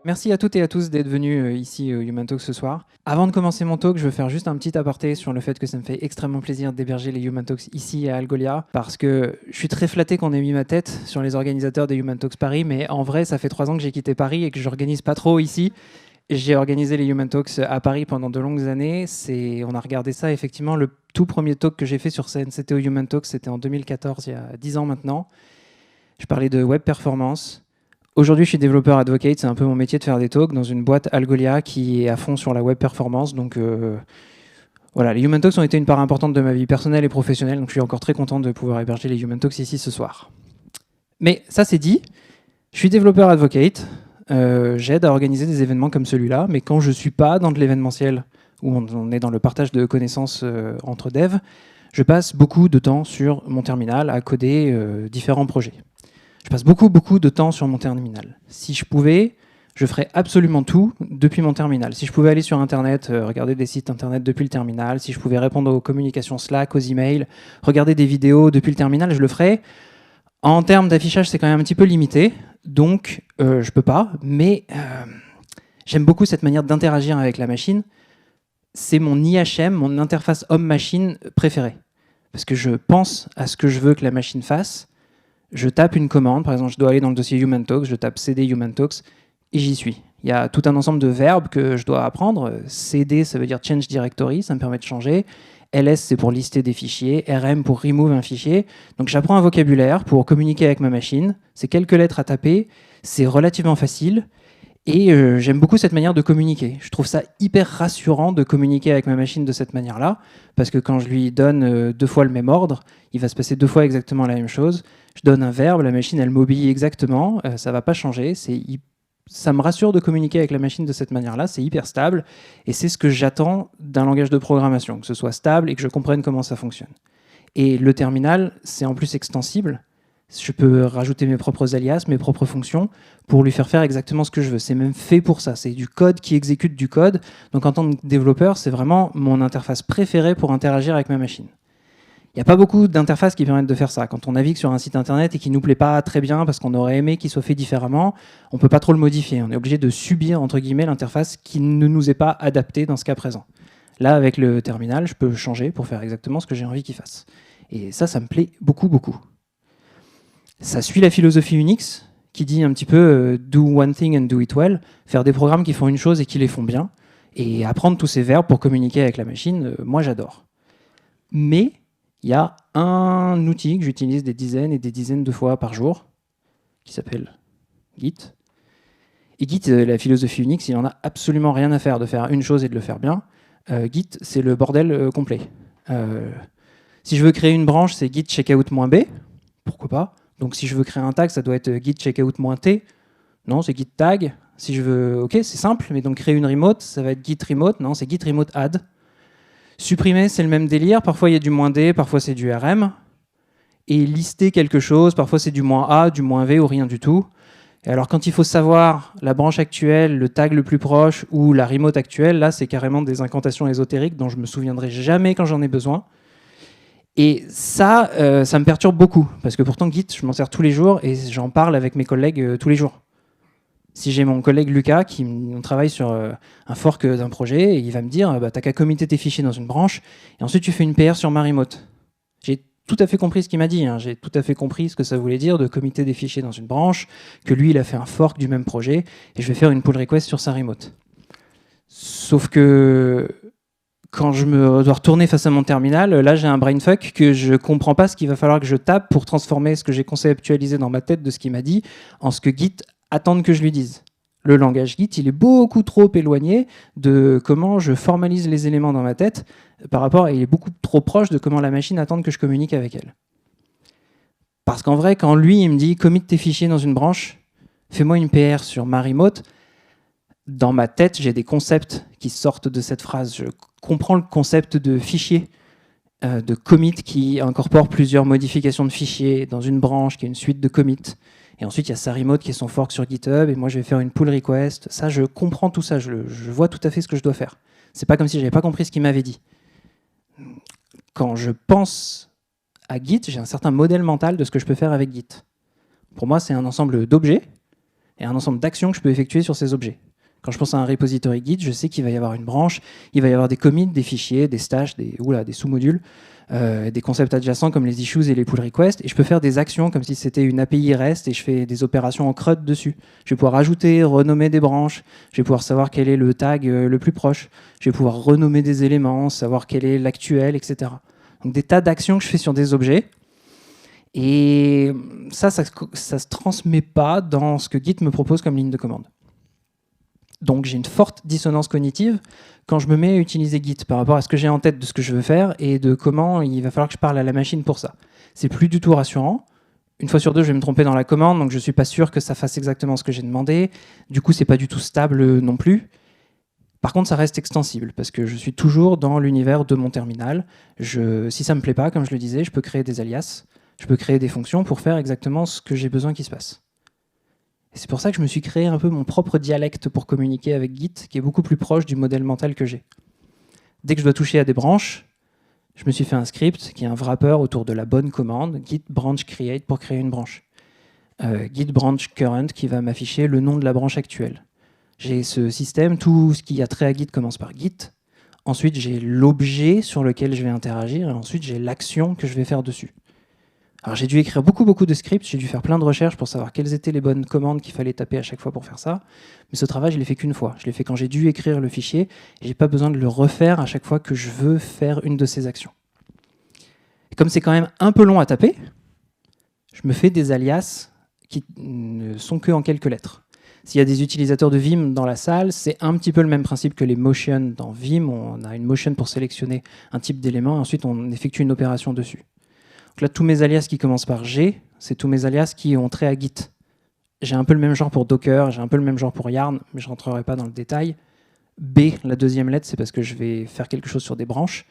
Merci à toutes et à tous d'être venus ici au Human Talk ce soir. Avant de commencer mon talk, je veux faire juste un petit aparté sur le fait que ça me fait extrêmement plaisir d'héberger les Human Talks ici à Algolia, parce que je suis très flatté qu'on ait mis ma tête sur les organisateurs des Human Talks Paris, mais en vrai, ça fait 3 ans que j'ai quitté Paris et que je n'organise pas trop ici. J'ai organisé les Human Talks à Paris pendant de longues années. On a regardé ça, effectivement, le tout premier talk que j'ai fait sur scène, c'était au Human Talks, c'était en 2014, il y a 10 ans maintenant. Je parlais de web performance. Aujourd'hui, je suis développeur advocate, c'est un peu mon métier de faire des talks dans une boîte Algolia qui est à fond sur la web performance. Donc voilà, les Human Talks ont été une part importante de ma vie personnelle et professionnelle, donc je suis encore très content de pouvoir héberger les Human Talks ici ce soir. Mais ça c'est dit, je suis développeur advocate, j'aide à organiser des événements comme celui-là, mais quand je ne suis pas dans de l'événementiel, où on est dans le partage de connaissances entre devs, je passe beaucoup de temps sur mon terminal à coder différents projets. Je passe beaucoup de temps sur mon terminal. Si je pouvais, je ferais absolument tout depuis mon terminal. Si je pouvais aller sur Internet, regarder des sites Internet depuis le terminal, si je pouvais répondre aux communications Slack, aux emails, regarder des vidéos depuis le terminal, je le ferais. En termes d'affichage, c'est quand même un petit peu limité, donc je peux pas, mais j'aime beaucoup cette manière d'interagir avec la machine. C'est mon IHM, mon interface homme-machine préférée. Parce que je pense à ce que je veux que la machine fasse. Je tape une commande, par exemple, je dois aller dans le dossier Human Talks, je tape cd Human Talks, et j'y suis. Il y a tout un ensemble de verbes que je dois apprendre. cd, ça veut dire change directory, ça me permet de changer. ls, c'est pour lister des fichiers. rm, pour remove un fichier. Donc j'apprends un vocabulaire pour communiquer avec ma machine. C'est quelques lettres à taper. C'est relativement facile. Et j'aime beaucoup cette manière de communiquer. Je trouve ça hyper rassurant de communiquer avec ma machine de cette manière-là, parce que quand je lui donne 2 fois le même ordre, il va se passer 2 fois exactement la même chose. Je donne un verbe, la machine, elle m'obéit exactement, ça ne va pas changer. Ça me rassure de communiquer avec la machine de cette manière-là, c'est hyper stable, et c'est ce que j'attends d'un langage de programmation, que ce soit stable et que je comprenne comment ça fonctionne. Et le terminal, c'est en plus extensible. Je peux rajouter mes propres alias, mes propres fonctions, pour lui faire exactement ce que je veux. C'est même fait pour ça. C'est du code qui exécute du code. Donc en tant que développeur, c'est vraiment mon interface préférée pour interagir avec ma machine. Il n'y a pas beaucoup d'interfaces qui permettent de faire ça. Quand on navigue sur un site internet et qui ne nous plaît pas très bien parce qu'on aurait aimé qu'il soit fait différemment, on ne peut pas trop le modifier. On est obligé de subir, entre guillemets, l'interface qui ne nous est pas adaptée dans ce cas présent. Là, avec le terminal, je peux changer pour faire exactement ce que j'ai envie qu'il fasse. Et ça me plaît beaucoup. Ça suit la philosophie Unix, qui dit un petit peu do one thing and do it well, faire des programmes qui font une chose et qui les font bien, et apprendre tous ces verbes pour communiquer avec la machine, moi j'adore. Mais il y a un outil que j'utilise des dizaines et des dizaines de fois par jour, qui s'appelle Git. Et Git, la philosophie Unix, il n'en a absolument rien à faire de faire une chose et de le faire bien. Git, c'est le bordel complet. Si je veux créer une branche, c'est git checkout-b, pourquoi pas. Donc si je veux créer un tag, ça doit être git checkout-t. Non, c'est git tag. Si je veux, ok, c'est simple, mais donc créer une remote, ça va être git remote. Non, c'est git remote add. Supprimer, c'est le même délire. Parfois, il y a du -d, parfois, c'est du rm. Et lister quelque chose, parfois, c'est du -a, du -v ou rien du tout. Et alors, quand il faut savoir la branche actuelle, le tag le plus proche ou la remote actuelle, là, c'est carrément des incantations ésotériques dont je me souviendrai jamais quand j'en ai besoin. Et ça me perturbe beaucoup, parce que pourtant Git, je m'en sers tous les jours et j'en parle avec mes collègues tous les jours. Si j'ai mon collègue Lucas, on travaille sur un fork d'un projet, et il va me dire t'as qu'à committer tes fichiers dans une branche, et ensuite tu fais une PR sur ma remote. J'ai tout à fait compris ce qu'il m'a dit, hein. J'ai tout à fait compris ce que ça voulait dire de committer des fichiers dans une branche, que lui il a fait un fork du même projet, et je vais faire une pull request sur sa remote. Sauf que quand je me dois retourner face à mon terminal, là j'ai un brainfuck que je ne comprends pas ce qu'il va falloir que je tape pour transformer ce que j'ai conceptualisé dans ma tête de ce qu'il m'a dit en ce que Git attend que je lui dise. Le langage Git, il est beaucoup trop éloigné de comment je formalise les éléments dans ma tête par rapport, et il est beaucoup trop proche de comment la machine attend que je communique avec elle. Parce qu'en vrai, quand lui il me dit commit tes fichiers dans une branche, fais-moi une PR sur ma remote, dans ma tête, j'ai des concepts qui sortent de cette phrase. Je comprends le concept de fichier, de commit qui incorpore plusieurs modifications de fichiers dans une branche qui est une suite de commits. Et ensuite, il y a sa remote qui est son fork sur GitHub, et moi, je vais faire une pull request. Ça, je comprends tout ça, je vois tout à fait ce que je dois faire. C'est pas comme si je n'avais pas compris ce qu'il m'avait dit. Quand je pense à Git, j'ai un certain modèle mental de ce que je peux faire avec Git. Pour moi, c'est un ensemble d'objets et un ensemble d'actions que je peux effectuer sur ces objets. Quand je pense à un repository Git, je sais qu'il va y avoir une branche, il va y avoir des commits, des fichiers, des stashes, des sous-modules, des concepts adjacents comme les issues et les pull requests, et je peux faire des actions comme si c'était une API REST et je fais des opérations en CRUD dessus. Je vais pouvoir ajouter, renommer des branches, je vais pouvoir savoir quel est le tag le plus proche, je vais pouvoir renommer des éléments, savoir quel est l'actuel, etc. Donc des tas d'actions que je fais sur des objets. Et ça se transmet pas dans ce que Git me propose comme ligne de commande. Donc j'ai une forte dissonance cognitive quand je me mets à utiliser Git par rapport à ce que j'ai en tête de ce que je veux faire et de comment il va falloir que je parle à la machine pour ça. C'est plus du tout rassurant. Une fois sur deux, je vais me tromper dans la commande, donc je ne suis pas sûr que ça fasse exactement ce que j'ai demandé. Du coup, c'est pas du tout stable non plus. Par contre, ça reste extensible parce que je suis toujours dans l'univers de mon terminal. Si ça me plaît pas, comme je le disais, je peux créer des alias, je peux créer des fonctions pour faire exactement ce que j'ai besoin qu'il se passe. Et c'est pour ça que je me suis créé un peu mon propre dialecte pour communiquer avec Git, qui est beaucoup plus proche du modèle mental que j'ai. Dès que je dois toucher à des branches, je me suis fait un script qui est un wrapper autour de la bonne commande, git branch create pour créer une branche. Git branch current qui va m'afficher le nom de la branche actuelle. J'ai ce système, tout ce qui a trait à Git commence par Git. Ensuite, j'ai l'objet sur lequel je vais interagir, et ensuite, j'ai l'action que je vais faire dessus. Alors j'ai dû écrire beaucoup de scripts, j'ai dû faire plein de recherches pour savoir quelles étaient les bonnes commandes qu'il fallait taper à chaque fois pour faire ça. Mais ce travail, je l'ai fait qu'une fois. Je l'ai fait quand j'ai dû écrire le fichier, et j'ai pas besoin de le refaire à chaque fois que je veux faire une de ces actions. Et comme c'est quand même un peu long à taper, je me fais des alias qui ne sont que en quelques lettres. S'il y a des utilisateurs de Vim dans la salle, c'est un petit peu le même principe que les motions dans Vim. On a une motion pour sélectionner un type d'élément, et ensuite on effectue une opération dessus. Donc là, tous mes alias qui commencent par G, c'est tous mes alias qui ont trait à Git. J'ai un peu le même genre pour Docker, j'ai un peu le même genre pour Yarn, mais je ne rentrerai pas dans le détail. B, la deuxième lettre, c'est parce que je vais faire quelque chose sur des branches.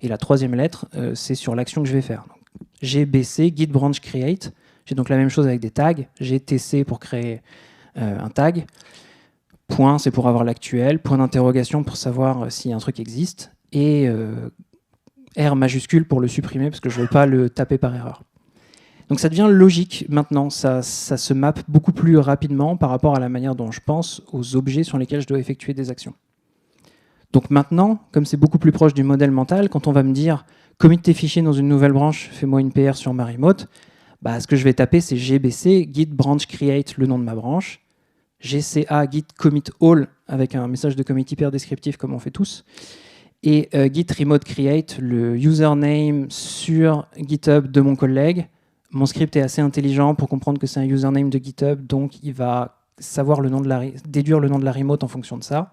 Et la troisième lettre, c'est sur l'action que je vais faire. Donc, G, B, C, Git branch create. J'ai donc la même chose avec des tags. J'ai TC pour créer un tag. Point, c'est pour avoir l'actuel. Point d'interrogation pour savoir si un truc existe. Et R majuscule pour le supprimer parce que je ne veux pas le taper par erreur. Donc ça devient logique maintenant, ça se mappe beaucoup plus rapidement par rapport à la manière dont je pense aux objets sur lesquels je dois effectuer des actions. Donc maintenant, comme c'est beaucoup plus proche du modèle mental, quand on va me dire « commit tes fichiers dans une nouvelle branche, fais-moi une PR sur ma remote », ce que je vais taper c'est gbc, git branch create, le nom de ma branche, gca, git commit all, avec un message de commit hyper descriptif comme on fait tous, et git remote create, le username sur GitHub de mon collègue. Mon script est assez intelligent pour comprendre que c'est un username de GitHub, donc il va savoir déduire le nom de la remote en fonction de ça.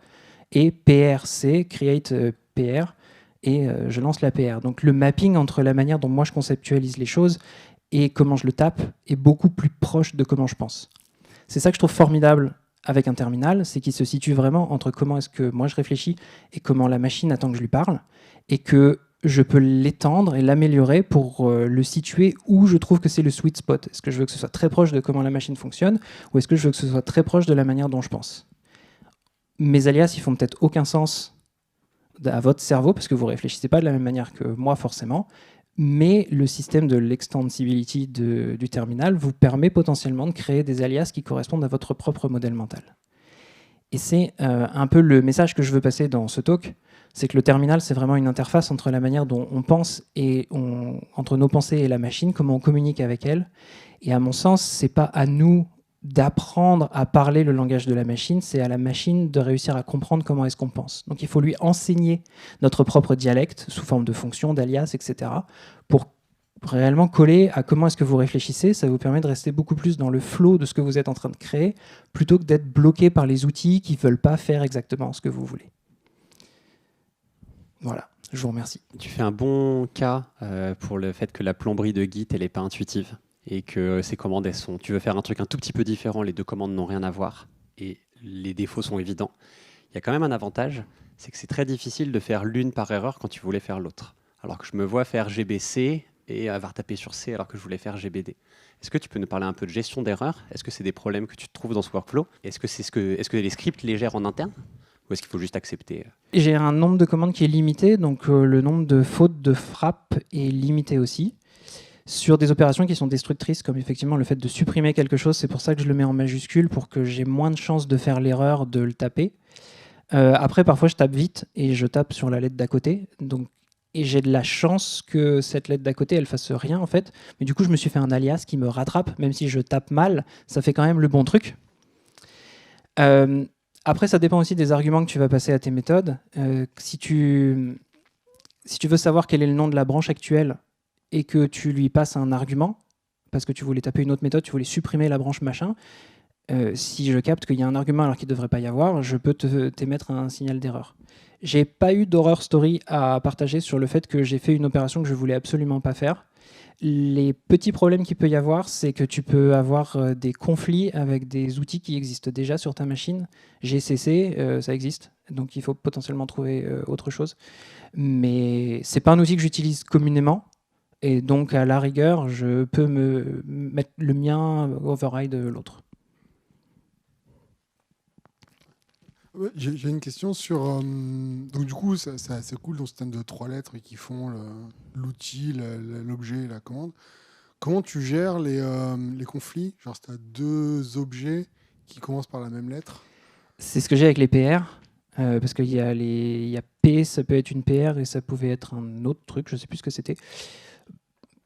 Et PRC, create PR, et je lance la PR. Donc le mapping entre la manière dont moi je conceptualise les choses et comment je le tape est beaucoup plus proche de comment je pense. C'est ça que je trouve formidable avec un terminal, c'est qu'il se situe vraiment entre comment est-ce que moi je réfléchis et comment la machine attend que je lui parle, et que je peux l'étendre et l'améliorer pour le situer où je trouve que c'est le sweet spot. Est-ce que je veux que ce soit très proche de comment la machine fonctionne, ou est-ce que je veux que ce soit très proche de la manière dont je pense? Mes alias, ils font peut-être aucun sens à votre cerveau, parce que vous réfléchissez pas de la même manière que moi forcément, mais le système de l'extensibility du terminal vous permet potentiellement de créer des alias qui correspondent à votre propre modèle mental. Et c'est un peu le message que je veux passer dans ce talk, c'est que le terminal, c'est vraiment une interface entre la manière dont on pense et entre nos pensées et la machine, comment on communique avec elle. Et à mon sens, c'est pas à nous d'apprendre à parler le langage de la machine, c'est à la machine de réussir à comprendre comment est-ce qu'on pense. Donc il faut lui enseigner notre propre dialecte sous forme de fonctions, d'alias, etc. pour réellement coller à comment est-ce que vous réfléchissez. Ça vous permet de rester beaucoup plus dans le flow de ce que vous êtes en train de créer, plutôt que d'être bloqué par les outils qui ne veulent pas faire exactement ce que vous voulez. Voilà, je vous remercie. Tu fais un bon cas pour le fait que la plomberie de Git, elle n'est pas intuitive. Et que ces commandes, tu veux faire un truc un tout petit peu différent, les deux commandes n'ont rien à voir, et les défauts sont évidents. Il y a quand même un avantage, c'est que c'est très difficile de faire l'une par erreur quand tu voulais faire l'autre. Alors que je me vois faire GBC et avoir tapé sur C alors que je voulais faire GBD. Est-ce que tu peux nous parler un peu de gestion d'erreurs? Est-ce que c'est des problèmes que tu trouves dans ce workflow? Est-ce que les scripts les gèrent en interne? Ou est-ce qu'il faut juste accepter? J'ai un nombre de commandes qui est limité, donc le nombre de fautes de frappe est limité aussi. sur des opérations qui sont destructrices, comme effectivement le fait de supprimer quelque chose. C'est pour ça que je le mets en majuscule, pour que j'ai moins de chances de faire l'erreur de le taper. Après, parfois, je tape vite et je tape sur la lettre d'à côté. Et j'ai de la chance que cette lettre d'à côté, elle fasse rien, en fait. Mais du coup, je me suis fait un alias qui me rattrape. Même si je tape mal, ça fait quand même le bon truc. Après, ça dépend aussi des arguments que tu vas passer à tes méthodes. Si tu veux savoir quel est le nom de la branche actuelle et que tu lui passes un argument, parce que tu voulais taper une autre méthode, tu voulais supprimer la branche machin, si je capte qu'il y a un argument alors qu'il ne devrait pas y avoir, je peux t'émettre un signal d'erreur. J'ai pas eu d'horreur story à partager sur le fait que j'ai fait une opération que je voulais absolument pas faire. Les petits problèmes qu'il peut y avoir, c'est que tu peux avoir des conflits avec des outils qui existent déjà sur ta machine. GCC, ça existe, donc il faut potentiellement trouver autre chose. Mais c'est pas un outil que j'utilise communément. Et donc, à la rigueur, je peux me mettre le mien override l'autre. Ouais, j'ai une question sur. Donc, du coup, c'est assez cool ton système de 3 lettres qui font l'outil, l'objet et la commande. Comment tu gères les conflits? Genre, si tu as 2 objets qui commencent par la même lettre. C'est ce que j'ai avec les PR. Parce qu'il y a P, ça peut être une PR et ça pouvait être un autre truc, je sais plus ce que c'était.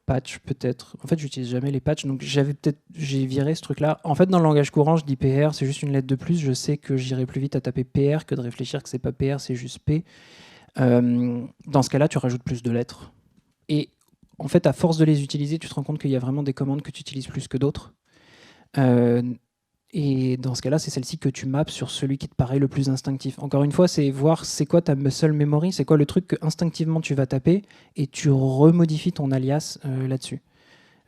Patch peut-être. En fait, j'utilise jamais les patchs, donc j'ai viré ce truc-là. En fait, dans le langage courant, je dis PR, c'est juste une lettre de plus. Je sais que j'irai plus vite à taper PR que de réfléchir que c'est pas PR, c'est juste P. Dans ce cas-là, tu rajoutes plus de lettres. Et en fait, à force de les utiliser, tu te rends compte qu'il y a vraiment des commandes que tu utilises plus que d'autres. Et dans ce cas-là, c'est celle-ci que tu maps sur celui qui te paraît le plus instinctif. Encore une fois, c'est voir c'est quoi ta muscle memory, c'est quoi le truc que instinctivement tu vas taper et tu remodifies ton alias là-dessus.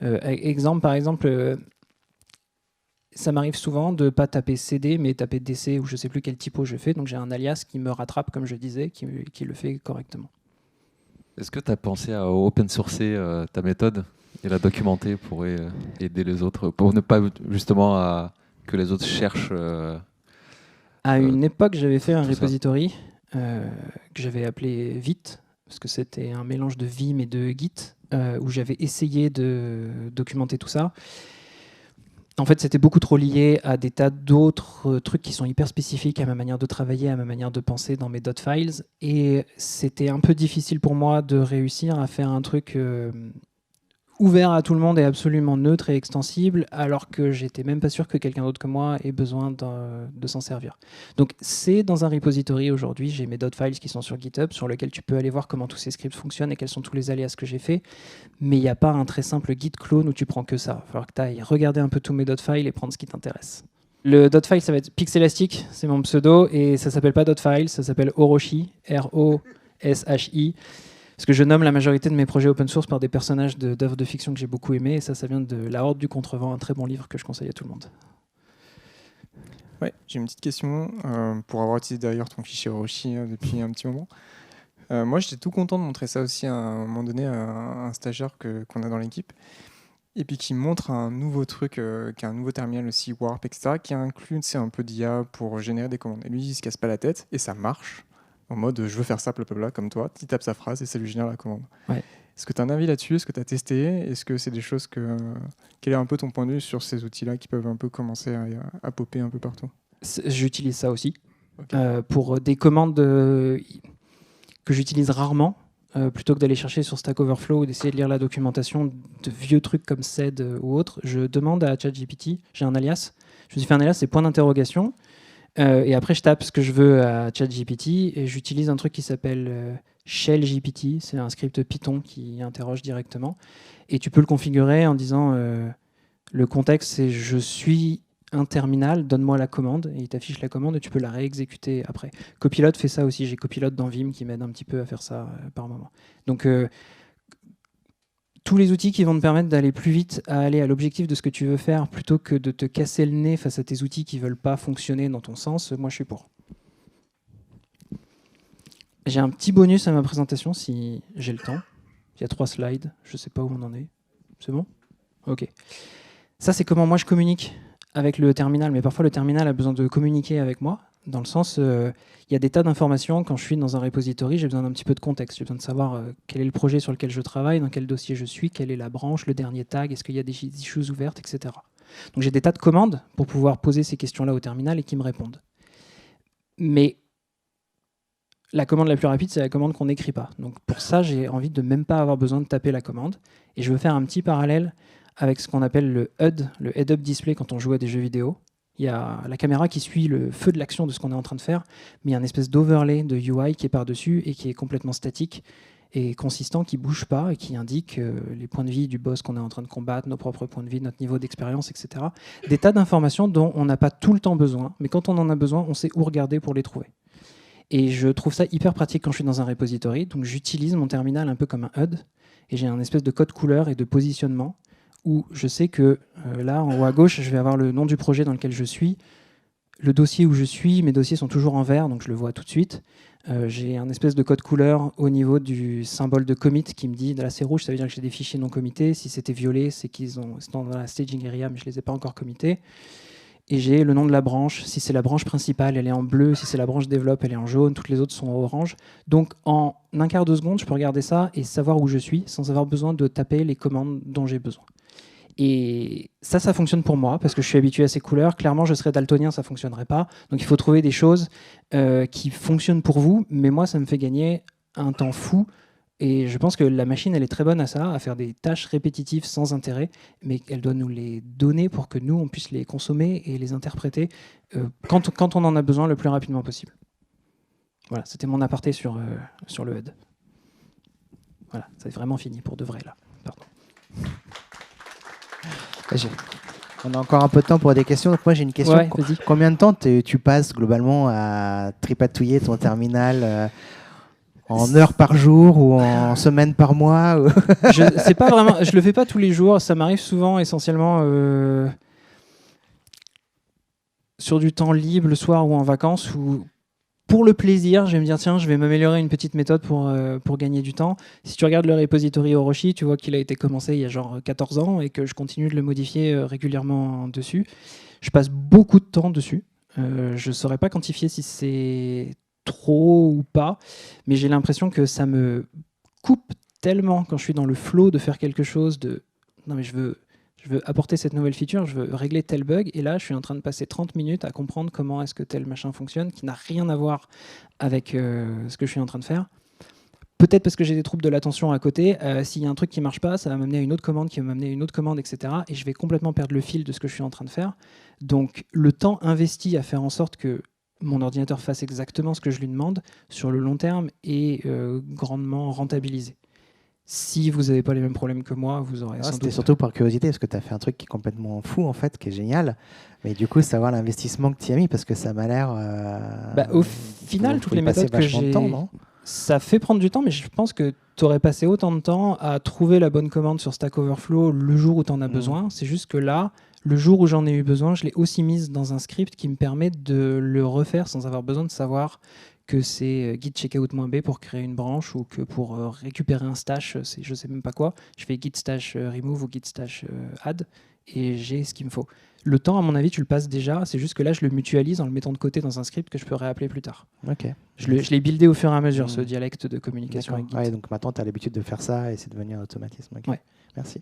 Exemple, par exemple, ça m'arrive souvent de ne pas taper CD, mais taper DC ou je ne sais plus quel typo je fais. Donc j'ai un alias qui me rattrape, comme je disais, qui le fait correctement. Est-ce que tu as pensé à open sourcer ta méthode et la documenter pour aider les autres, pour ne pas justement que les autres cherchent À une époque, j'avais fait un tout ça. repository que j'avais appelé Vite, parce que c'était un mélange de Vim et de Git, où j'avais essayé de documenter tout ça. En fait, c'était beaucoup trop lié à des tas d'autres trucs qui sont hyper spécifiques à ma manière de travailler, à ma manière de penser dans mes .files. Et c'était un peu difficile pour moi de réussir à faire un truc ouvert à tout le monde et absolument neutre et extensible, alors que j'étais même pas sûr que quelqu'un d'autre que moi ait besoin de s'en servir. Donc c'est dans un repository aujourd'hui, j'ai mes .files qui sont sur GitHub, sur lequel tu peux aller voir comment tous ces scripts fonctionnent et quels sont tous les alias que j'ai fait, mais il n'y a pas un très simple git clone où tu prends que ça. Il va falloir que tu ailles regarder un peu tous mes .files et prendre ce qui t'intéresse. Le .file, ça va être Pixelastic, c'est mon pseudo, et ça s'appelle pas .file, ça s'appelle Orochi, R-O-S-H-I, parce que je nomme la majorité de mes projets open source par des personnages d'œuvres de fiction que j'ai beaucoup aimés, et ça vient de La Horde du Contrevent, un très bon livre que je conseille à tout le monde. Ouais, j'ai une petite question pour avoir utilisé d'ailleurs ton fichier Orochi depuis un petit moment. Moi, j'étais tout content de montrer ça aussi à un moment donné à un stagiaire qu'on a dans l'équipe, et puis qui montre un nouveau truc, qui est un nouveau terminal aussi, Warp, etc., qui inclut un peu d'IA pour générer des commandes. Et lui, il se casse pas la tête, et ça marche. En mode, je veux faire ça, blablabla, comme toi. Il tape sa phrase et ça lui génère la commande. Ouais. Est-ce que tu as un avis là-dessus? Est-ce que tu as testé? Est-ce que c'est des choses que... Quel est un peu ton point de vue sur ces outils-là qui peuvent un peu commencer à popper un peu partout? J'utilise ça aussi. Okay. Pour des commandes que j'utilise rarement, plutôt que d'aller chercher sur Stack Overflow ou d'essayer de lire la documentation de vieux trucs comme SED ou autre, je demande à ChatGPT, j'ai un alias, je me suis fait un alias, c'est point d'interrogation. Et après, je tape ce que je veux à ChatGPT et j'utilise un truc qui s'appelle ShellGPT. C'est un script Python qui interroge directement. Et tu peux le configurer en disant le contexte, c'est je suis un terminal, donne-moi la commande. Et il t'affiche la commande et tu peux la réexécuter après. Copilot fait ça aussi. J'ai Copilot dans Vim qui m'aide un petit peu à faire ça par moment. Donc, tous les outils qui vont te permettre d'aller plus vite à aller à l'objectif de ce que tu veux faire plutôt que de te casser le nez face à tes outils qui ne veulent pas fonctionner dans ton sens, moi je suis pour. J'ai un petit bonus à ma présentation si j'ai le temps. Il y a 3 slides, je ne sais pas où on en est. C'est bon? Ok. Ça c'est comment moi je communique avec le terminal, mais parfois le terminal a besoin de communiquer avec moi. Dans le sens, il y a des tas d'informations. Quand je suis dans un repository, j'ai besoin d'un petit peu de contexte. J'ai besoin de savoir quel est le projet sur lequel je travaille, dans quel dossier je suis, quelle est la branche, le dernier tag, est-ce qu'il y a des issues ouvertes, etc. Donc j'ai des tas de commandes pour pouvoir poser ces questions-là au terminal et qui me répondent. Mais la commande la plus rapide, c'est la commande qu'on n'écrit pas. Donc pour ça, j'ai envie de même pas avoir besoin de taper la commande. Et je veux faire un petit parallèle avec ce qu'on appelle le HUD, le Head-Up Display quand on joue à des jeux vidéo. Il y a la caméra qui suit le feu de l'action de ce qu'on est en train de faire, mais il y a une espèce d'overlay de UI qui est par-dessus et qui est complètement statique et consistant, qui ne bouge pas et qui indique les points de vie du boss qu'on est en train de combattre, nos propres points de vie, notre niveau d'expérience, etc. Des tas d'informations dont on n'a pas tout le temps besoin, mais quand on en a besoin, on sait où regarder pour les trouver. Et je trouve ça hyper pratique quand je suis dans un repository, donc j'utilise mon terminal un peu comme un HUD, et j'ai un espèce de code couleur et de positionnement où je sais que là, en haut à gauche, je vais avoir le nom du projet dans lequel je suis, le dossier où je suis, mes dossiers sont toujours en vert, donc je le vois tout de suite. J'ai un espèce de code couleur au niveau du symbole de commit qui me dit, là c'est rouge, ça veut dire que j'ai des fichiers non committés. Si c'était violet, c'est qu'ils sont dans la staging area, mais je ne les ai pas encore committés. Et j'ai le nom de la branche. Si c'est la branche principale, elle est en bleu. Si c'est la branche développe, elle est en jaune. Toutes les autres sont en orange. Donc en un quart de seconde, je peux regarder ça et savoir où je suis sans avoir besoin de taper les commandes dont j'ai besoin. Et ça fonctionne pour moi parce que je suis habitué à ces couleurs. Clairement, je serais daltonien, ça ne fonctionnerait pas. Donc il faut trouver des choses qui fonctionnent pour vous. Mais moi, ça me fait gagner un temps fou. Et je pense que la machine, elle est très bonne à ça, à faire des tâches répétitives sans intérêt, mais elle doit nous les donner pour que nous, on puisse les consommer et les interpréter quand on en a besoin le plus rapidement possible. Voilà, c'était mon aparté sur le HUD. Voilà, c'est vraiment fini pour de vrai, là. Pardon. On a encore un peu de temps pour des questions. Donc moi, j'ai une question. Ouais, vas-y. Combien de temps tu passes globalement à tripatouiller ton terminal en heures par jour ou en semaines par mois Je le fais pas tous les jours. Ça m'arrive souvent, essentiellement sur du temps libre, le soir ou en vacances, où pour le plaisir, je vais me dire tiens, je vais m'améliorer une petite méthode pour gagner du temps. Si tu regardes le repository Orochi, tu vois qu'il a été commencé il y a genre 14 ans et que je continue de le modifier régulièrement dessus. Je passe beaucoup de temps dessus. Je ne saurais pas quantifier si c'est trop ou pas, mais j'ai l'impression que ça me coupe tellement quand je suis dans le flow de faire quelque chose de non mais je veux apporter cette nouvelle feature, je veux régler tel bug, et là je suis en train de passer 30 minutes à comprendre comment est-ce que tel machin fonctionne, qui n'a rien à voir avec ce que je suis en train de faire. Peut-être parce que j'ai des troubles de l'attention à côté, s'il y a un truc qui ne marche pas, ça va m'amener à une autre commande, qui va m'amener à une autre commande, etc. Et je vais complètement perdre le fil de ce que je suis en train de faire. Donc le temps investi à faire en sorte que mon ordinateur fasse exactement ce que je lui demande, sur le long terme, est grandement rentabilisé. Si vous n'avez pas les mêmes problèmes que moi, vous aurez sans doute... C'était surtout par curiosité, parce que tu as fait un truc qui est complètement fou, en fait, qui est génial. Mais du coup, savoir l'investissement que tu y as mis, parce que ça m'a l'air... au final, toutes les méthodes que j'ai... Ça fait prendre du temps, mais je pense que tu aurais passé autant de temps à trouver la bonne commande sur Stack Overflow le jour où tu en as besoin. C'est juste que là, le jour où j'en ai eu besoin, je l'ai aussi mise dans un script qui me permet de le refaire sans avoir besoin de savoir que c'est git checkout-b pour créer une branche, ou que pour récupérer un stash, c'est je sais même pas quoi, je fais git stash remove ou git stash add et j'ai ce qu'il me faut. Le temps, à mon avis, tu le passes déjà, c'est juste que là, je le mutualise en le mettant de côté dans un script que je peux réappeler plus tard. Ok. Je l'ai buildé au fur et à mesure, ce dialecte de communication avec Git. Ouais, donc maintenant, tu as l'habitude de faire ça et c'est devenu un automatisme. Okay. Ouais. Merci.